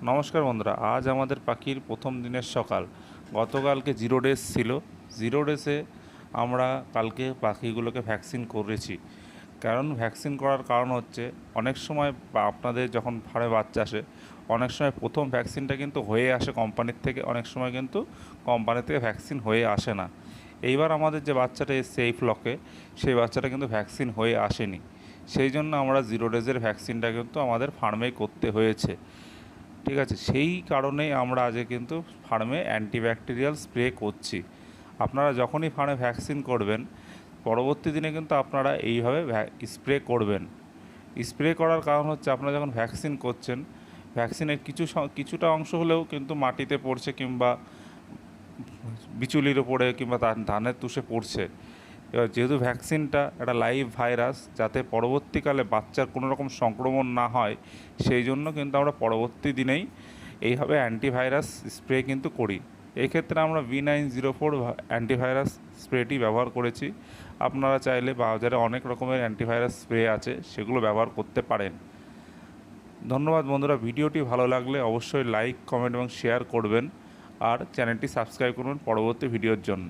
নমস্কার বন্ধুরা, আজ আমাদের পাখির প্রথম দিনের সকাল। গতকালকে 0 ডেজ ছিল। 0 ডেজে আমরা কালকে পাখিগুলোকে ভ্যাকসিন করেছি। কারণ ভ্যাকসিন করার কারণ হচ্ছে অনেক সময় আপনাদের যখন ফার্মে বাচ্চা আসে, অনেক সময় প্রথম ভ্যাকসিনটা কিন্তু হয়ে আসে কোম্পানির থেকে, অনেক সময় কিন্তু কোম্পানি থেকে ভ্যাকসিন হয়ে আসে না। এইবার আমাদের যে বাচ্চাটা এসছে এই ফ্লকে, সেই বাচ্চাটা কিন্তু ভ্যাকসিন হয়ে আসেনি। সেই জন্য আমরা 0 ডেজের ভ্যাকসিনটা কিন্তু আমাদের ফার্মেই করতে হয়েছে। ঠিক আছে, সেই কারণেই আমরা আজকে কিন্তু ফার্মে অ্যান্টিব্যাকটেরিয়াল স্প্রে করছি। আপনারা যখনই ফার্মে ভ্যাকসিন করবেন, পরবর্তী দিনে কিন্তু আপনারা এইভাবে স্প্রে করবেন। স্প্রে করার কারণ হচ্ছে আপনারা যখন ভ্যাকসিন করছেন, ভ্যাকসিনের কিছুটা অংশ হলেও কিন্তু মাটিতে পড়ছে কিংবা বিচুলির ওপরে কিংবা ধানের তুষে পড়ছে। এবার যেহেতু ভ্যাকসিনটা একটা লাইভ ভাইরাস, যাতে পরবর্তীকালে বাচ্চার কোনো রকম সংক্রমণ না হয়, সেই জন্য কিন্তু আমরা পরবর্তী দিনেই এইভাবে অ্যান্টিভাইরাস স্প্রে কিন্তু করি। এক্ষেত্রে আমরা V904 অ্যান্টিভাইরাস স্প্রেটি ব্যবহার করেছি। আপনারা চাইলে বাজারে অনেক রকমের অ্যান্টিভাইরাস স্প্রে আছে, সেগুলো ব্যবহার করতে পারেন। ধন্যবাদ বন্ধুরা, ভিডিওটি ভালো লাগলে অবশ্যই লাইক, কমেন্ট এবং শেয়ার করবেন, আর চ্যানেলটি সাবস্ক্রাইব করবেন পরবর্তী ভিডিওর জন্য।